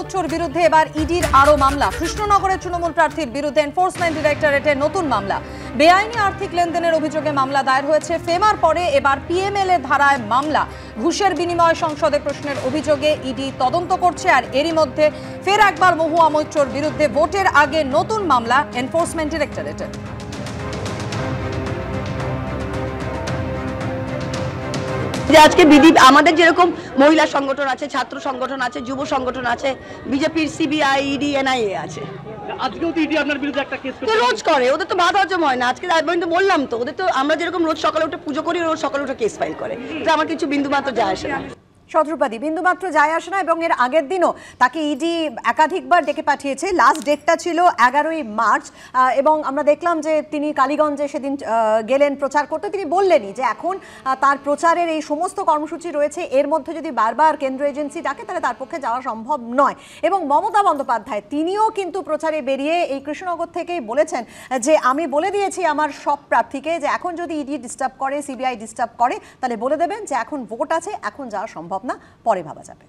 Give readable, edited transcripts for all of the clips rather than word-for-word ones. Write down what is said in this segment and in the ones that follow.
মৈত্রর বিরুদ্ধে এবার ইডির আরও মামলা। কৃষ্ণনগরের তৃণমূল প্রার্থীর বিরুদ্ধে এনফোর্সমেন্ট ডিরেক্টরেটের নতুন মামলা। বেআইনি আর্থিক লেনদেনের অভিযোগে মামলা দায়ের হয়েছে। ফেমার পরে এবার পিএমএল এর ধারায় মামলা। ঘুষের বিনিময়ে সংসদে প্রশ্নের অভিযোগে ইডি তদন্ত করছে। আর এরই মধ্যে ফের একবার মহুয়া মৈত্রর বিরুদ্ধে ভোটের আগে নতুন মামলা এনফোর্সমেন্ট ডিরেক্টরেটের। আজকে বিজেপি আমাদের যেরকম মহিলা সংগঠন আছে, ছাত্র সংগঠন আছে, যুব সংগঠন আছে, বিজেপির সিবিআই, ইডি, এনআইএ আছে। আজকেও তো ইডি আপনার বিরুদ্ধে একটা কেস তো রোজ করে, ওদের তো ভাত হজম হয় না। আজকে আমি তো বললাম তো, ওদের তো আমরা যেরকম রোজ সকালে উঠে পুজো করি, রোজ সকালে উঠে কেস ফাইল করে। তো আমার কিছু বিন্দুমাত্র যায় আসে না। শত্রুপাতি বিন্দুমাত্র যায় আসে না। এবং এর আগের দিনও তাকে ইডি একাধিকবার ডেকে পাঠিয়েছে। লাস্ট ডেটটা ছিল 11ই মার্চ এবং আমরা দেখলাম যে তিনি কালীগঞ্জে সেদিন গেলেন প্রচার করতে। তিনি বললেনই যে এখন তার প্রচারের এই সমস্ত কর্মসূচি রয়েছে, এর মধ্যে যদি বারবার কেন্দ্র এজেন্সি ডাকে তাহলে তার পক্ষে যাওয়া সম্ভব নয়। এবং মমতা বন্দ্যোপাধ্যায় তিনিও কিন্তু প্রচারে বেরিয়ে এই কৃষ্ণনগর থেকেই বলেছেন যে আমি বলে দিয়েছি আমার সব প্রার্থীকে যে এখন যদি ইডি ডিস্টার্ব করে, সিবিআই ডিস্টার্ব করে, তাহলে বলে দেবেন যে এখন ভোট আছে, এখন যাওয়া সম্ভব না, পরে ভাবা যাবে।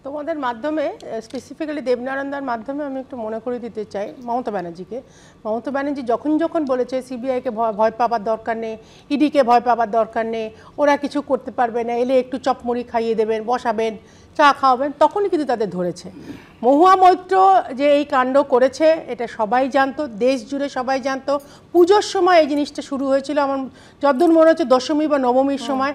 তোমাদের মাধ্যমে স্পেসিফিক্যালি দেবনারায়ণদার মাধ্যমে আমি একটু মনে করে দিতে চাই মমতা ব্যানার্জিকে। মমতা ব্যানার্জি যখন বলেছে সিবিআইকে ভয় পাবার দরকার নেই, ইডিকে ভয় পাবার দরকার নেই, ওরা কিছু করতে পারবে না, এলে একটু চপমুড়ি খাইয়ে দেবেন, বসাবেন, চা খাওয়াবেন, তখনই কিন্তু তাদের ধরেছে। মহুয়া মৈত্র যে এই কাণ্ড করেছে এটা সবাই জানতো, দেশ জুড়ে সবাই জানতো। পুজোর সময় এই জিনিসটা শুরু হয়েছিল, আমার যতদূর মনে হচ্ছে দশমী বা নবমীর সময়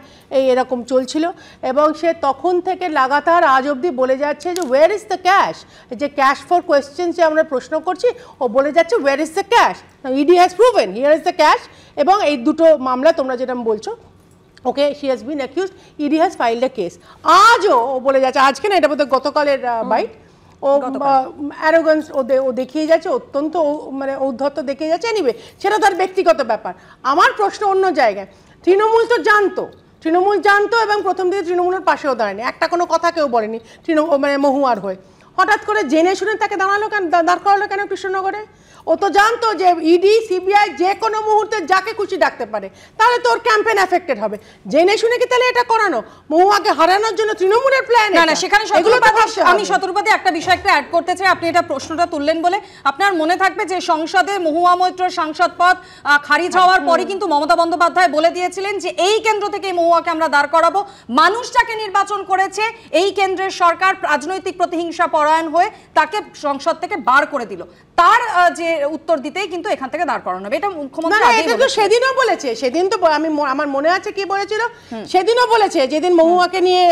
এরকম চলছিল। এবং সে তখন থেকে লাগাতার আজ অবধি বলে যাচ্ছে যে ওয়্যার ইজ দ্য ক্যাশ, যে ক্যাশ ফর কোয়েশ্চেন যে আমরা প্রশ্ন করছি, ও বলে যাচ্ছে where is the cash, ED has proven here is the cash. এবং এই দুটো মামলা তোমরা যেটা বলছো, okay she has been accused, ED has filed a case. আজও ও বলে যাচ্ছে, আজকে না, এটা বোধহয় গতকালের বাইট, ও অ্যারোগেন্স ও দেখিয়ে যাচ্ছে, অত্যন্ত মানে ঔদ্ধত্য দেখিয়ে যাচ্ছে। এনিওয়ে সেটা তার ব্যক্তিগত ব্যাপার। আমার প্রশ্ন অন্য জায়গায়। তৃণমূল তো জানতো এবং প্রথম দিকে তৃণমূলের পাশেও দাঁড়ায়নি, একটা কোনো কথা কেউ বলেনি মানে মহুয়ার হয়ে। হঠাৎ করে জেনে শুনে তাকে দাঁড় করালো কেন কৃষ্ণনগরে? ও তো জানতো যে ইডি সিবিআই যে কোনো মুহূর্তে যাকে খুশি ডাকতে পারে, তাহলে তোর ক্যাম্পেইন এফেক্টেড হবে। জেনে শুনে কি তাহলে এটা করানো? মহুয়াকে হারানোর জন্য তৃণমূলের প্ল্যান? না, সেখানে আমি শত্রুপাতি একটা বিষয় একটু অ্যাড করতে চাই। আপনি এটা প্রশ্নটা তুললেন বলে আপনার মনে থাকবে যে সংসদে মহুয়া মৈত্রর সাংসদ পদ খারিজ হওয়ার পরে কিন্তু মমতা বন্দ্যোপাধ্যায় বলে দিয়েছিলেন যে এই কেন্দ্র থেকে মহুয়াকে আমরা দাঁড় করাবো। মানুষ যাকে নির্বাচন করেছে, এই কেন্দ্রের সরকার রাজনৈতিক প্রতিহিংসা পরায়ণ হয়ে তাকে সংসদ থেকে বার করে দিল। তার যে উত্তর দিতেই কিন্তু এখান থেকে দাঁড় করানো হবে। এটা মুখ্যমন্ত্রী সেদিনও বলেছে। সেদিন তো আমার মনে আছে কি বলেছিল, সেদিনও বলেছে যেদিন মহুয়াকে নিয়ে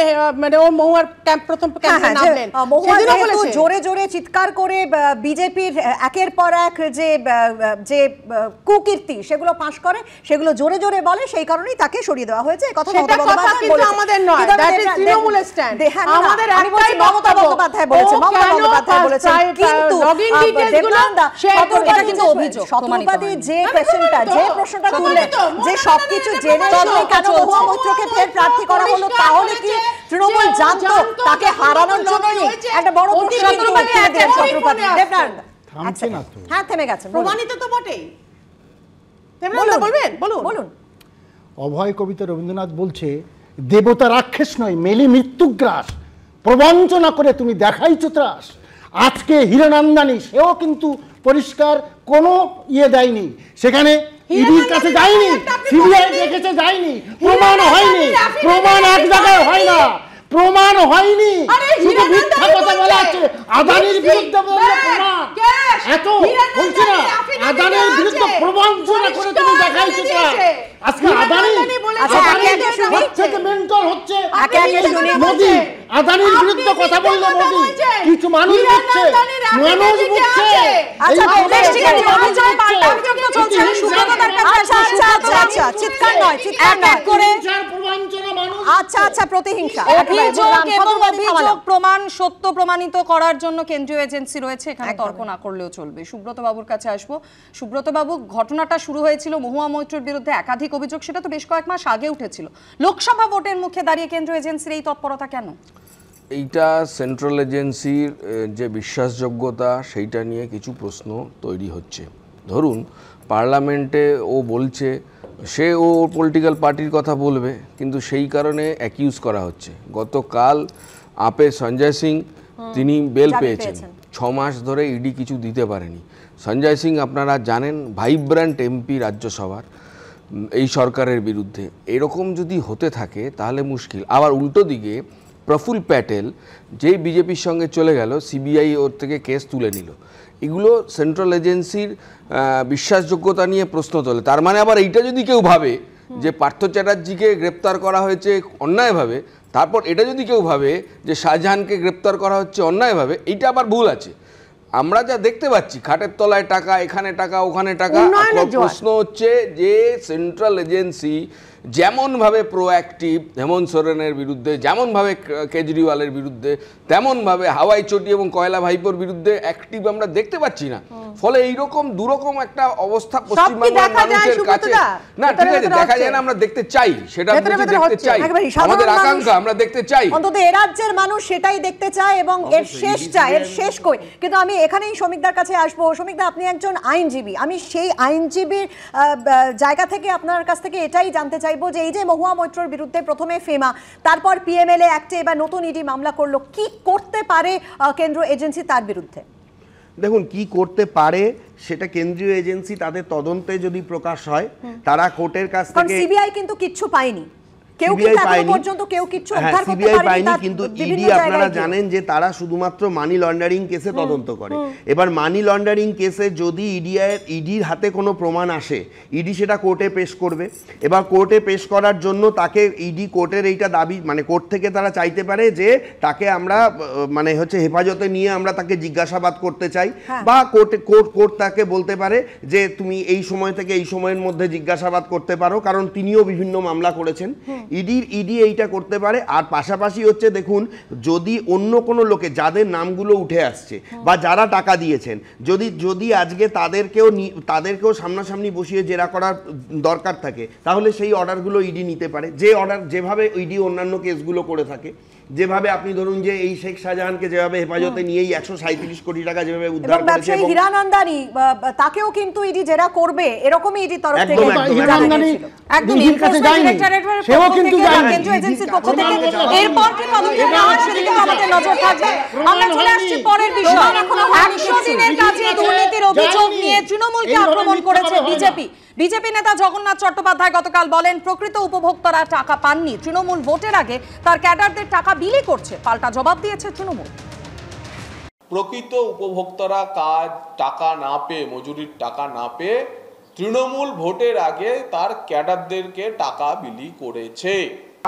মানে ও মহুয়ার প্রথম ক্যাম্পে নামলেন, সেদিনও বলেছে জোরে জোরে চিৎকার করে বিজেপির একের পর এক যে কুকীর্তি সেগুলো ফাঁস করে, সেগুলো জোরে জোরে বলে, সেই কারণেই তাকে সরিয়ে দেওয়া হয়েছে। কথা আমাদের নয়, দ্যাট ইজ তৃণমূলের স্ট্যান্ড। আমাদের একটাই মমতা বন্দ্যোপাধ্যায় বলেছে, কিন্তু শত্রুপাতি যে প্রশ্নটা তুললেন যে সবকিছু জেনে শুনে কেন মহুয়া মৈত্রকে ফের প্রার্থী করা হলো, তাহলে কি তৃণমূল জানতো তাকে হারানোর জন্যই একটা বড় শত্রুপাতি? হ্যাঁ, থেমে গেছে, প্রমাণিত তো বটেই। বলুন। অভয় কবিতা রবীন্দ্রনাথ বলছে, দেবতা রাক্ষস নয়, মেলি মৃত্যুগ্রাস, প্রবঞ্চনা করে তুমি দেখাইছো ত্রাস। আজকে হিরণান্দানি সেও কিন্তু পরিষ্কার কোনো দেয়নি, সেখানে ইডির কাছে যায়নি, সিবিআই দেখেছে যায়নি, প্রমাণ হয়নি। প্রমাণ এক জায়গায় হয় না, প্রমাণ হয়নি, শুধু মিথ্যা কথা বলা আছে। আদানির বিরুদ্ধে বললে প্রমাণ এত বলছি না, আদানির বিরুদ্ধে প্রবঞ্চনা করে তুমি দেখাইছো। আজকে আদানি থেকে মেন্টর হচ্ছে মোদি, আদানির বিরুদ্ধে কথা বললো মোদি, কিছু মানুষ বুঝছে, চিৎকার নয়, আচ্ছা প্রতিহিংসা। প্রমাণ সত্য প্রমাণিত করার জন্য কেন্দ্রীয় এজেন্সি রয়েছে, এখানে তর্ক না করলেও চলবে। সুব্রত বাবুর কাছে আসবো। সুব্রত বাবু, ঘটনাটা শুরু হয়েছিল মহুয়া মৈত্রর বিরুদ্ধে একাধিক অভিযোগ, সেটা তো বেশ কয়েক মাস আগে উঠেছিল। লোকসভা ভোটের মুখে দাঁড়িয়ে কেন্দ্রীয় এজেন্সির এই তৎপরতা কেন? এইটা সেন্ট্রাল এজেন্সির যে বিশ্বাসযোগ্যতা, সেইটা নিয়ে কিছু প্রশ্ন তৈরি হচ্ছে। ধরুন পার্লামেন্টে ও বলছে, সে ও পলিটিক্যাল পার্টির কথা বলবে, কিন্তু সেই কারণে অ্যাকিউজ করা হচ্ছে। গতকাল আপে সঞ্জয় সিং তিনি বেল জামিন পেয়েছেন। পেয়েছেন। 6 মাস ধরে ইডি কিছু দিতে পারেনি। সঞ্জয় সিং আপনারা জানেন, ভাইব্র্যান্ট এমপি রাজ্যসভার এই সরকারের বিরুদ্ধে। এরকম যদি হতে থাকে তাহলে মুশকিল। আবার উল্টো দিকে প্রফুল প্যাটেল যেই বিজেপির সঙ্গে চলে গেল, সিবিআই ওর থেকে কেস তুলে নিল। এগুলো সেন্ট্রাল এজেন্সির বিশ্বাসযোগ্যতা নিয়ে প্রশ্ন তোলে। তার মানে আবার এইটা যদি কেউ ভাবে যে পার্থ চ্যাটার্জিকে গ্রেপ্তার করা হয়েছে অন্যায়ভাবে, তারপর এটা যদি কেউ ভাবে যে শাহজাহানকে গ্রেপ্তার করা হচ্ছে অন্যায়ভাবে, এইটা আবার ভুল আছে। আমরা যা দেখতে পাচ্ছি, খাটের তলায় টাকা, এখানে টাকা, ওখানে টাকা। প্রশ্ন হচ্ছে যে সেন্ট্রাল এজেন্সি যেমনভাবে প্রোঅ্যাক্টিভ হেমন্ত সোরেনের বিরুদ্ধে, যেমনভাবে কেজরিওয়ালের বিরুদ্ধে, তেমনভাবে হাওয়াই চটি এবং কয়লা ভাইপোর বিরুদ্ধে অ্যাক্টিভ আমরা দেখতে পাচ্ছি না। ফলে এইরকম দুরকম একটা অবস্থা পশ্চিমবাংলার মানুষের কাছে, না ঠিক আছে দেখা যায় না, আমরা দেখতে চাই, সেটা দেখতে চাই, আমাদের আকাঙ্ক্ষা আমরা দেখতে চাই। অন্তত এ রাজ্যের মানুষ সেটাই দেখতে চায় এবং এর শেষ চায়, এর শেষ কই। কিন্তু আমি এখানেই শ্রমিকদার কাছে আসবো। শ্রমিকদা, আপনি একজন আইনজীবী, আমি সেই আইনজীবীর জায়গা থেকে আপনার কাছ থেকে এটাই জানতে চাইবো যে এই যে মহুয়া মৈত্রর বিরুদ্ধে প্রথমে ফেমা, তারপর পিএমএলএ অ্যাক্টে এবার নতুন ইডি মামলা করলো, কি করতে পারে কেন্দ্রীয় এজেন্সি তার বিরুদ্ধে? দেখুন, কি করতে পারে সেটা কেন্দ্রীয় এজেন্সি তাদের তদন্তে যদি প্রকাশ হয়, তারা কোর্টের কাছ থেকে, সিবিআই কিন্তু কিচ্ছু পায়নি, কেউ কিন্তু এখনো পর্যন্ত কেউ কিচ্ছু উদ্ধার করতে পারেনি। কিন্তু ইডি আপনারা জানেন যে তারা শুধুমাত্র মানি লন্ডারিং কেসে তদন্ত করে। এবার মানি লন্ডারিং কেসে যদি ইডির হাতে কোনো প্রমাণ আসে, ইডি সেটা কোর্টে পেশ করবে। এবার কোর্টে পেশ করার জন্য তাকে ইডি কোর্টের এইটা দাবি, মানে কোর্ট থেকে তারা চাইতে পারে যে তাকে আমরা মানে হচ্ছে হেফাজতে নিয়ে আমরা তাকে জিজ্ঞাসাবাদ করতে চাই, বা কোর্ট তাকে বলতে পারে যে তুমি এই সময় থেকে এই সময়ের মধ্যে জিজ্ঞাসাবাদ করতে পারো, কারণ তিনিও বিভিন্ন মামলা করেছেন। ইডি এইটা করতে পারে। আর পাশাপাশি হচ্ছে দেখুন, যদি অন্য কোনো লোকে যাদের নামগুলো উঠে আসছে বা যারা টাকা দিয়েছেন, যদি আজকে তাদেরকেও সামনাসামনি বসিয়ে জেরা করার দরকার থাকে, তাহলে সেই অর্ডারগুলো ইডি নিতে পারে। যে অর্ডার যেভাবে ইডি অন্যান্য কেসগুলো করে থাকে, যেভাবে আপনি ধরুন যে এই শেখ শাহজাহানকে যেভাবে হেফাজতে নিয়েই 137 কোটি টাকা যেভাবে উদ্ধার করেছে, এবং হীরানন্দানী তাকেও কিন্তু ইডি জেরা করবে, এরকমই ইডি তরফ থেকে একদম সেও কিন্তু কেন্দ্রীয় এজেন্সির পক্ষ থেকে। এরপর কি পদক্ষেপ নেওয়া হয় সেদিকে আমাদের নজর থাকবে। আমরা চলে আসছি পরের বিষয়। 100 দিনের কাজে দুর্নীতির অভিযোগ নিয়ে তৃণমূলকে আক্রমণ করেছে বিজেপি নেতা জগন্নাথ চট্টোপাধ্যায় গতকাল বলেন, প্রকৃত উপভোক্তারা টাকা পাননি, তৃণমূল ভোটের আগে তার ক্যাডারদের টাকা বিলি করছে। পাল্টা জবাব দিয়েছে তৃণমূল। প্রকৃত উপভোক্তারা টাকা না পেয়ে, মজুরির টাকা না পেয়ে তৃণমূল ভোটের আগে তার ক্যাডারদেরকে টাকা বিলি করেছে।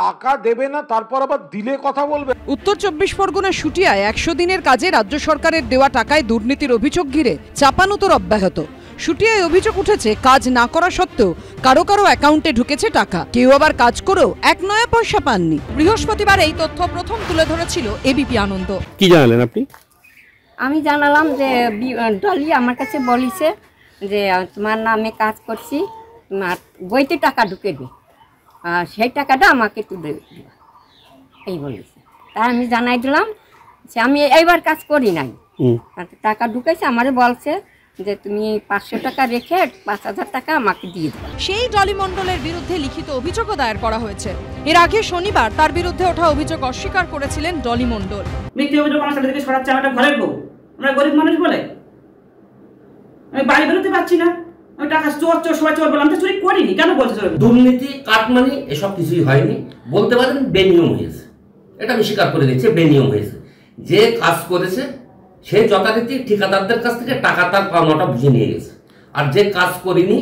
টাকা দেবে না, তারপর আবার দিলে কথা বলবে। উত্তর 24 পরগনার শুটিয়ায় 100 দিনের কাজে রাজ্য সরকারের দেওয়া টাকায় দুর্নীতির অভিযোগ ঘিরে চাপানুতর অব্যাহত। শুটিয়ায় অভিযোগ উঠেছে, কাজ না করা সত্ত্বেও কারো কারো অ্যাকাউন্টে ঢুকেছে টাকা, কেউ আবার কাজ করেও 1 নয়া পয়সা পাননি। বৃহস্পতিবার এই তথ্য প্রথম তুলে ধরেছিল এবিপি আনন্দ। কি জানালেন আপনি? আমি জানালাম যে ডলি আমার কাছে বলিছে যে তোমার নামে কাজ করছি, তোমার বইতে টাকা ঢুকে দে, সেই টাকাটা আমাকে তুলে দিবা, এই বলেছে। তাই আমি জানাই দিলাম যে আমি এইবার কাজ করি নাই, টাকা ঢুকেছে, আমারে বলছে যে তুমি 500 টাকা রেখে 5000 টাকা আমাকে দিয়ে দেবে। সেই ডলি মণ্ডলের বিরুদ্ধে লিখিত অভিযোগও দায়ের করা হয়েছে। এর আগে শনিবার তার বিরুদ্ধে ওঠা অভিযোগ অস্বীকার করেছিলেন ডলি মণ্ডল। মিথ্যে অভিযোগ আমার সাথে থেকে সরাচ্ছে, আমার ঘরের বউ, আমরা গরিব মানুষ বলে আমি বাড়ি বেরোতে পারছি না, আমি টাকা চোর সবাই চোর বললাম, তো চুরি করিনি, কেন বলছে? দুর্নীতি, কাটমানি এসব কিছুই হয়নি, বলতে পারেন বেনিয়ম হয়েছে। এটা আমি স্বীকার করে দিচ্ছি, বেনিয়ম হয়েছে। যে কাজ করেছে সে যথারীতি ঠিকাদারদের কাছ থেকে টাকা তার পাওনাটা বুঝে নিয়ে গেছে, আর যে কাজ করিনি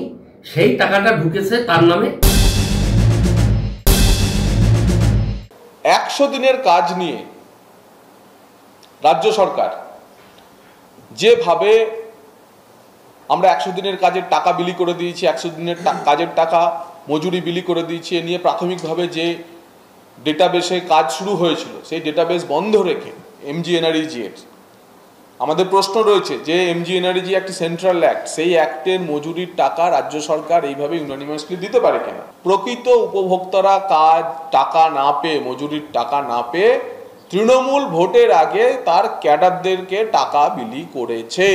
সেই টাকাটা ঢুকেছে তার নামে। 100 দিনের কাজ নিয়ে রাজ্য সরকার যেভাবে আমরা 100 দিনের কাজের টাকা বিলি করে দিয়েছি, 100 দিনের কাজের টাকা মজুরি বিলি করে দিয়েছি, এ নিয়ে প্রাথমিকভাবে যে ডেটাবেসে কাজ শুরু হয়েছিল সেই ডেটাবেস বন্ধ রেখে MGNREG এর আমাদের প্রশ্ন রয়েছে যে MGNREG একটি সেন্ট্রাল অ্যাক্ট, সেই অ্যাক্টের মজুরির টাকা রাজ্য সরকার এইভাবে ইউনানিমাসলি দিতে পারে কিনা? প্রকৃত উপভোক্তারা টাকা না পেয়ে, মজুরির টাকা না পেয়ে তৃণমূল ভোটের আগে তার ক্যাডারদেরকে টাকা বিলি করেছে।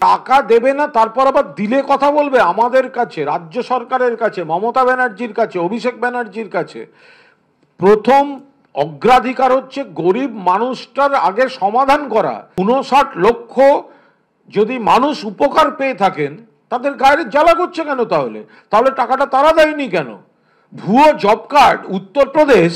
টাকা দেবে না, তারপর আবার দিলে কথা বলবে। আমাদের কাছে, রাজ্য সরকারের কাছে, মমতা ব্যানার্জির কাছে, অভিষেক ব্যানার্জির কাছে প্রথম অগ্রাধিকার হচ্ছে গরিব মানুষটার আগে সমাধান করা। 59 লক্ষ যদি মানুষ উপকার পেয়ে থাকেন, তাদের গায়ে জ্বালা করছে কেন? তাহলে টাকাটা তারা দেয়নি কেন? ভুয়ো জব কার্ড, উত্তরপ্রদেশ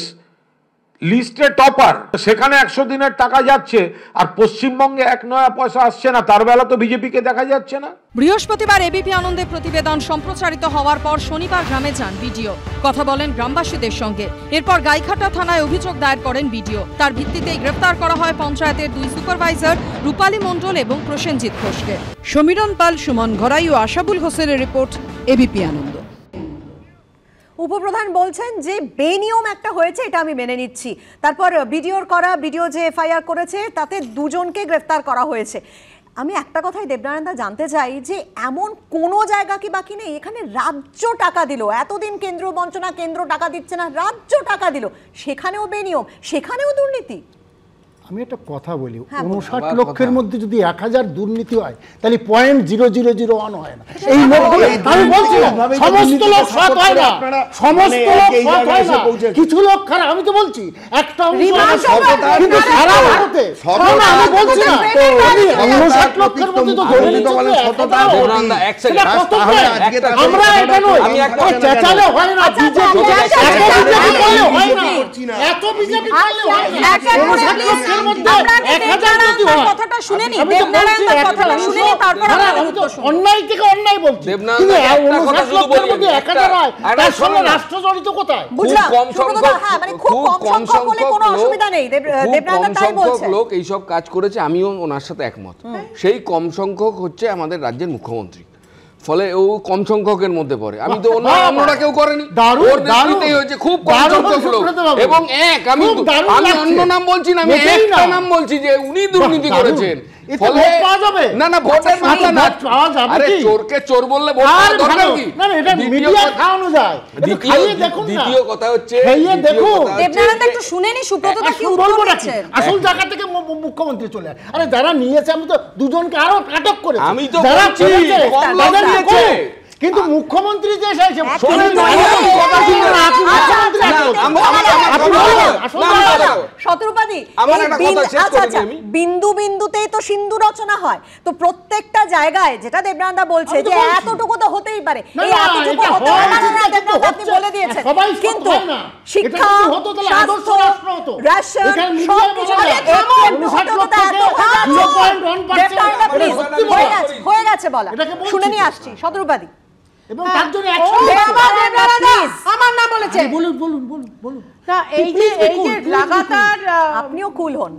লিস্টে টপার, সেখানে 100 দিনের টাকা যাচ্ছে, আর পশ্চিমবঙ্গে 1 নয়া পয়সা আসছে না। তার বেলা তো বিজেপিকে দেখা যাচ্ছে না। বৃহস্পতিবার এবিপি আনন্দে প্রতিবেদন সম্প্রচারিত হওয়ার পর শনিবার গ্রামে যান বিডিও, কথা বলেন গ্রামবাসীদের সঙ্গে। এরপর গাইঘাটা থানায় অভিযোগ দায়ের করেন বিডিও। তার ভিত্তিতেই গ্রেফতার করা হয় পঞ্চায়েতের 2 সুপারভাইজার রূপালী মণ্ডল এবং প্রসেনজিৎ ঘোষকে। সমীরণ পাল, সুমন ঘরাই ও আশাবুল হোসেনের রিপোর্ট, এবিপি আনন্দ। উপপ্রধান বলছেন যে বেনিয়ম একটা হয়েছে, এটা আমি মেনে নিচ্ছি। তারপর ভিডিও যে এফআইআর করেছে তাতে 2 জনকে গ্রেফতার করা হয়েছে। আমি একটা কথাই দেবনারায়ণদা জানতে চাই যে এমন কোনো জায়গা কি বাকি নেই? এখানে রাজ্য টাকা দিল, এতদিন কেন্দ্র বঞ্চনা, কেন্দ্র টাকা দিচ্ছে না, রাজ্য টাকা দিল, সেখানেও বেনিয়ম, সেখানেও দুর্নীতি। আমি একটা কথা বলি, 59 লক্ষের মধ্যে যদি 1000 দুর্নীতি হয় তাহলে 0.0001 হয় না। এই আমি বলছি সমস্ত লোক সৎ হয় না, সমস্ত লোক সৎ হয় না, কিছু লোক খারাপ। আমি তো বলছি একটা কিন্তু সারা ভারতে আমি বলছি না 59 লক্ষের মধ্যে তো আমরা এটা নয়, চেঁচালে হয় না, বিজেপি হয় না, এত বিজেপি করলে হয় না। অন্যায় থেকে অন্যায় বলছি, রাষ্ট্র জড়িত কোথায়? খুব কম সংখ্যক লোক এইসব কাজ করেছে, আমিও ওনার সাথে একমত। সেই কম সংখ্যক হচ্ছে আমাদের রাজ্যের মুখ্যমন্ত্রী, ফলে ও কম সংখ্যকের মধ্যে পড়ে। আমি তো অন্যরা কেউ করেনি, ওর নেতৃত্বেই হয়েছে খুব কম সংখ্যক লোক। এবং আমি অন্য নাম বলছি না, আমি একটা নাম বলছি যে উনি দুর্নীতি করেছেন। ফলে না না ভোটের মাত্রা না, আরে চোরকে চোর বললে ভোট পাওয়ার দরকার কি? দ্বিতীয় কথা হচ্ছে, দেবনারায়ণদা একটু শুনেনি সুব্রতদা কি উত্তর দিচ্ছেন। আসল জায়গা থেকে মুখ্যমন্ত্রী চলে আসে। আরে যারা নিয়েছে, আমি তো 2 জনকে আরো আটক করেছি। আমি তো বলছি কম লোক নিয়েছে, কিন্তু মুখ্যমন্ত্রী যে বিন্দু বিন্দুতেই তো সিন্ধু রচনা হয়। তো প্রত্যেকটা জায়গায় যেটা দেবনারায়ণদা বলছে যে এতটুকু তো হতেই পারে, এই এতটুকু হতে পারে না, দেবনারায়ণদা আপনি বলে দিয়েছেন। কিন্তু শিক্ষা, স্বাস্থ্য, রেশন সবকিছু হয়ে গেছে বলা। শুনে নিয়ে আসছি শতরূপাদি। এবং তার জন্য আমার নাম বলেছে, বলুন বলুন বলুন বলুন। এই যে লাগাতার আপনিও কুল হন,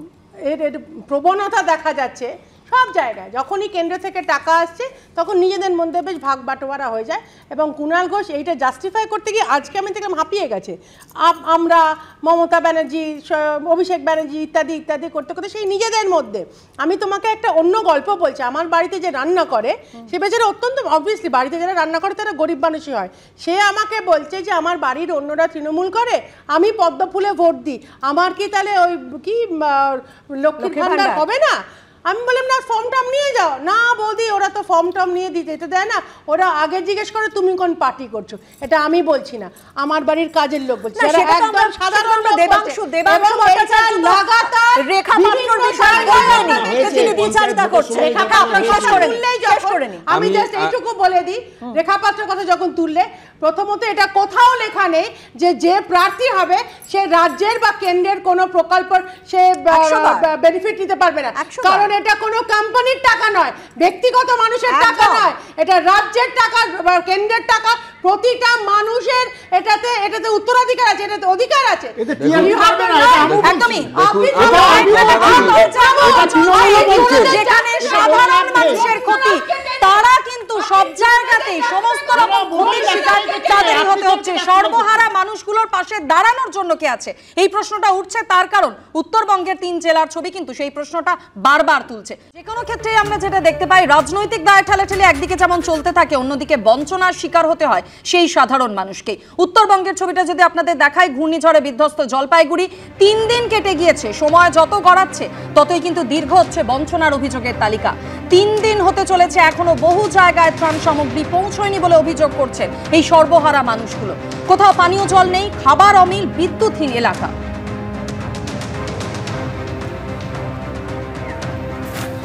এর প্রবণতা দেখা যাচ্ছে সব জায়গায়। যখনই কেন্দ্র থেকে টাকা আসছে তখন নিজেদের মধ্যে বেশ ভাগ বাটোয়ারা হয়ে যায়। এবং কুণাল ঘোষ এইটা জাস্টিফাই করতে গিয়ে আজকে আমি দেখলাম হাঁপিয়ে গেছে। আমরা মমতা ব্যানার্জি, অভিষেক ব্যানার্জি ইত্যাদি ইত্যাদি করতে করতে সেই নিজেদের মধ্যে। আমি তোমাকে একটা অন্য গল্প বলছি। আমার বাড়িতে যে রান্না করে সে বেচারা অত্যন্ত অবভিয়াসলি, বাড়িতে যারা রান্না করে তারা গরিব মানুষই হয়। সে আমাকে বলছে যে আমার বাড়ির অন্যরা তৃণমূল করে, আমি পদ্ম ফুলে ভোট দিই, আমার কি তাহলে ওই কি লক্ষ্মীর ভান্ডার হবে না? আমি বললাম না, ফর্ম টর্ম নিয়ে যাও। না বৌদি, ওরা তো ফর্ম টর্ম নিয়ে দিতে দেয় না, ওরা আগে জিজ্ঞেস করে তুমি কোন পার্টি করছো। এটা আমি বলছি না, আমার বাড়ির কাজের লোক বলছে, একদম সাধারণ দেবাংশু লাগাতার রেখা পাত্রর বিষয় বলেনি যে তিনি বিচারিতা করছেন। রেখাটা আপনারা শেষ করে নিন। আমি জাস্ট এইটুকু বলে দিই, রেখা পাত্রের কথা যখন তুললে, প্রথমত এটা কোথাও লেখা নেই যে প্রার্থী হবে সে রাজ্যের বা কেন্দ্রের কোনো প্রকল্পের সে বেনিফিট নিতে পারবে না, কারণ এটা কোনো কোম্পানির টাকা নয়, ব্যক্তিগত মানুষের টাকা নয়, এটা রাজ্যের টাকা, কেন্দ্রের টাকা। প্রতিটা মানুষের এটাতে উত্তরাধিকার আছে, এটাতে অধিকার আছে। যেখানে সাধারণ মানুষের ক্ষতি, তারা কিন্তু সব জায়গাতেই সমস্ত রকম ক্ষতির শিকার তাদের হতে হচ্ছে। সর্বহারা মানুষগুলোর পাশে দাঁড়ানোর জন্য কে আছে? এই প্রশ্নটা উঠছে, তার কারণ উত্তরবঙ্গের 3 জেলার ছবি কিন্তু সেই প্রশ্নটা বারবার তুলছে। যে কোনো ক্ষেত্রেই আমরা যেটা দেখতে পাই, রাজনৈতিক দায় ঠেলাঠেলি একদিকে যেমন চলতে থাকে, অন্যদিকে বঞ্চনার শিকার হতে হয় সেই সাধারণ মানুষকেই। উত্তরবঙ্গের ছবিটা যদি আপনাদের দেখাই, ঘূর্ণিঝড়ে বিধ্বস্ত জলপাইগুড়ি, 3 দিন কেটে গিয়েছে। সময় যত গড়াচ্ছে ততই কিন্তু দীর্ঘ হচ্ছে বঞ্চনার অভিযোগের তালিকা। 3 দিন হতে চলেছে, এখনো বহু জায়গায় ত্রাণ সামগ্রী পৌঁছয়নি বলে অভিযোগ করছেন এই সর্বহারা মানুষগুলো। কোথাও পানীয় জল নেই, খাবার অমিল, বিদ্যুৎহীন এলাকা।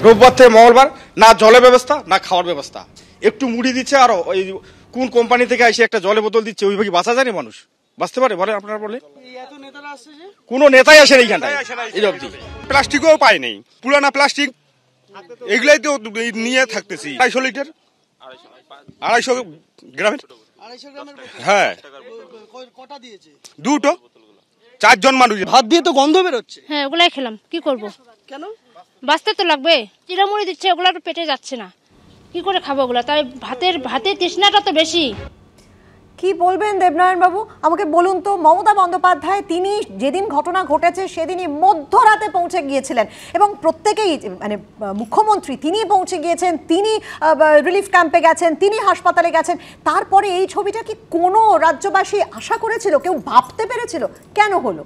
রোববার থেকে মঙ্গলবার, না জলের ব্যবস্থা না খাওয়ার ব্যবস্থা। একটু মুড়ি দিচ্ছে, আর ওই কোন কোম্পানি থেকে এসে একটা জলের বোতল দিচ্ছে, ওই ভাবে বাঁচা যায়নি মানুষ? বাঁচতে পারে বলে আপনারা? বলে কোনো নেতাই আসেন এইখানটায় এই অবধি। প্লাস্টিকও পাই নেই, পুরানা প্লাস্টিক এগুলাই তো নিয়ে থাকতেছি। 250 লিটার, 250 গ্রামের। হ্যাঁ, দুটো 4 জন মানুষ। ভাত দিয়ে তো গন্ধ বেরোচ্ছে। হ্যাঁ, ওগুলাই খেলাম, কি করব? কেন? বাঁচতে তো লাগবে। চিড়ামুড়ি দিচ্ছে, ওগুলো তো পেটে যাচ্ছে না, কি করে খাবো ওগুলো? তাই ভাতের তৃষ্ণাটা তো বেশি। কি বলবেন দেবনারায়ণ বাবু? আমাকে বলুন তো, মমতা বন্দ্যোপাধ্যায় তিনি যেদিন ঘটনা ঘটেছে সেদিনই মধ্যরাতে পৌঁছে গিয়েছিলেন এবং প্রত্যেকেই মানে মুখ্যমন্ত্রী তিনি পৌঁছে গিয়েছেন, তিনি রিলিফ ক্যাম্পে গেছেন, তিনি হাসপাতালে গেছেন। তারপরে এই ছবিটা কি কোনো রাজ্যবাসী আশা করেছিল, কেউ ভাবতে পেরেছিল? কেন হলো?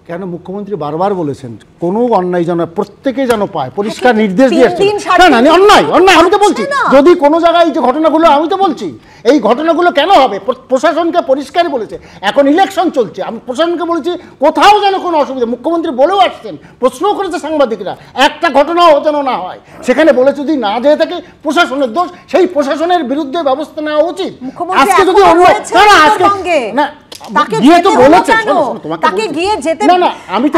কেন মুখ্যমন্ত্রী বারবার বলেছেন কোনো অন্যায় যেন প্রত্যেকে যেন পায়, পরিষ্কার নির্দেশ দিয়েছেন। না না, অন্যায় অন্যায় আমি তো বলছি, যদি কোনো জায়গায় এই যে ঘটনাগুলো, আমি তো বলছি এই ঘটনাগুলো কেন হবে, প্রশাসনকে পরিষ্কারই বলেছে। এখন ইলেকশন চলছে, আমি প্রশাসনকে বলেছি কোথাও যেন কোনো অসুবিধা, মুখ্যমন্ত্রী বলেও আসছেন, প্রশ্নও করেছে সাংবাদিকরা, একটা ঘটনাও যেন না হয়। সেখানে বলেছে যদি না যেয়ে থাকে প্রশাসনের দোষ, সেই প্রশাসনের বিরুদ্ধে ব্যবস্থা নেওয়া উচিত। আজকে যদি অন্য আজকে না তাকে যেতে হলো কেন? তাকে গিয়ে যেতে, না না আমি তো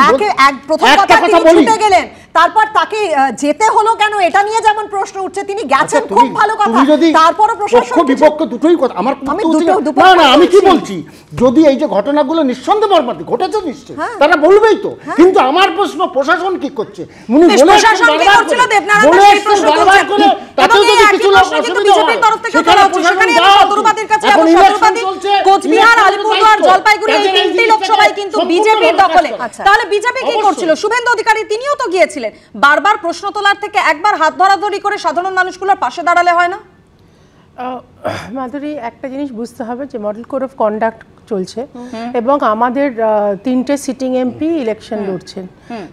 প্রথম কথা তিনি ছুটে গেলেন, তারপর তাকে যেতে হলো কেন এটা নিয়ে যেমন প্রশ্ন উঠছে। তিনি গেছেন, খুব ভালো কথা, তারপরও প্রশাসন বিপক্ষ দুটোই কথা। আমার না না আমি কি বলছি, যদি এই যে ঘটনাগুলো নিঃসন্দেহে মর্মান্তিক ঘটেছে নিশ্চয়ই তারা বলবেই তো, কিন্তু আমার প্রশ্ন প্রশাসন কি করছে? উনি প্রশাসন কি করছিল দেবনারায়ণ সেই প্রশ্ন তুলছেন, এবং এই একই প্রশ্ন কিন্তু বিজেপির তরফ থেকে করা হচ্ছে। সেখানে আমি শতরূপাদের কাছে যাব, শতরূপাদি কোচবিহার, আলিপুরদুয়ার, জলপাইগুড়ি এই তিনটি লোকসভায় কিন্তু বিজেপির দখলে। তাহলে বিজেপি কি করছিল? শুভেন্দু অধিকারী তিনিও তো গিয়েছিলেন। বারবার প্রশ্ন তোলার থেকে একবার হাত ধরাধরি করে সাধারণ মানুষগুলোর পাশে দাঁড়ালে হয় না? মাধুরী, একটা জিনিস বুঝতে হবে যে মডেল কোড অফ কন্ডাক্ট চলছে এবং আমাদের 3টে সিটিং এমপি ইলেকশন লড়ছেন,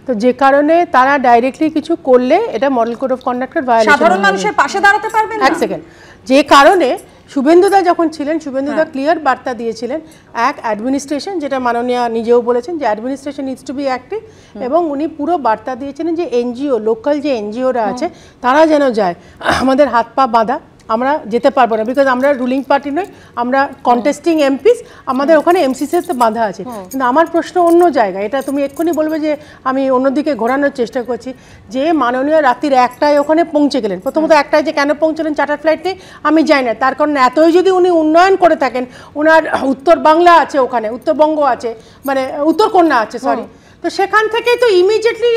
তো যে কারণে তারা ডাইরেক্টলি কিছু করলে এটা মডেল কোড অফ কন্ডাক্টের ভায়োলেশন। সাধারণ মানুষের পাশে দাঁড়াতে পারবেন না। এক সেকেন্ড, যে কারণে শুভেন্দুদা যখন ছিলেন, শুভেন্দুদা ক্লিয়ার বার্তা দিয়েছিলেন, এক অ্যাডমিনিস্ট্রেশন, যেটা মাননীয় নিজেও বলেছেন যে administration needs to be active, এবং উনি পুরো বার্তা দিয়েছিলেন যে এনজিও, লোকাল যে এনজিওরা আছে তারা যেন যায়। আমাদের হাত পা বাঁধা, আমরা যেতে পারবো না, বিকজ আমরা রুলিং পার্টি নই, আমরা কন্টেস্টিং এমপিস, আমাদের ওখানে এমসিসিতে বাঁধা আছে। কিন্তু আমার প্রশ্ন অন্য জায়গায়, এটা তুমি এক্ষুনি বলবে যে আমি অন্যদিকে ঘোরানোর চেষ্টা করছি, যে মাননীয় রাত্রির 1টায় ওখানে পৌঁছে গেলেন। প্রথমত 1টায় যে কেন পৌঁছলেন চার্টার ফ্লাইট নেই আমি জানি না, তার কারণ এতই যদি উনি উন্নয়ন করে থাকেন, ওনার উত্তর বাংলা আছে, ওখানে উত্তরবঙ্গ আছে, মানে উত্তরকন্যা আছে, সরি, তো সেখান থেকেই তো ইমিডিয়েটলি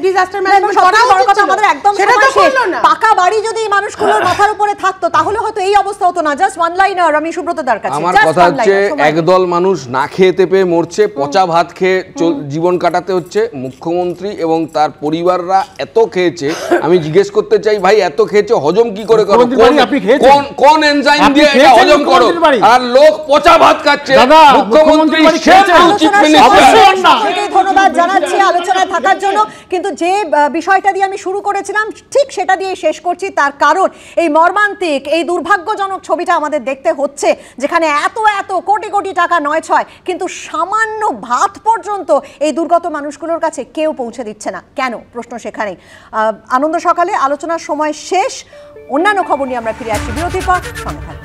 ডিজাস্টার ম্যানেজমেন্ট করা বড় কথা। আমাদের একদম সেটা তো করলো না। পাকা বাড়ি যদি মানুষগুলোর মাথার উপরে থাকতো তাহলে হয়তো এই অবস্থা হতো না। জাস্ট ওয়ান লাইনার আমি সুব্রত দার কাছে, আমার কথা হচ্ছে একদল মানুষ না খেতে পেয়ে মরছে, পচা ভাত খেয়ে জীবন কাটাতে হচ্ছে। মুখ্যমন্ত্রী এবং তার পরিবাররা এত খেয়েছে, আমি জিজ্ঞেস করতে চাই ভাই এত খেয়েছে হজম কি করে করো? কোন এনজাইম দিয়ে এটা হজম করো? আর লোক পচা ভাত খাচ্ছে, মুখ্যমন্ত্রী চিফ মিনিস্টার। ধন্যবাদ জানাচ্ছি আলোচনায় থাকার জন্য। কিন্তু যে বিষয়টা দিয়ে আমি শুরু করেছিলাম ঠিক সেটা দিয়ে শেষ করছি, তার কারণ এই মর্মান্তিক, এই দুর্ভাগ্যজনক ছবিটা আমাদের দেখতে হচ্ছে, যেখানে এত এত কোটি কোটি টাকা নয় ছয়, কিন্তু সামান্য ভাত পর্যন্ত এই দুর্গত মানুষগুলোর কাছে কেউ পৌঁছে দিচ্ছে না। কেন? প্রশ্ন সেখানেই। আনন্দ সকালে আলোচনার সময় শেষ। অন্যান্য খবর নিয়ে আমরা ফিরে আসছি বিরতির পর। সঙ্গে থাকুন।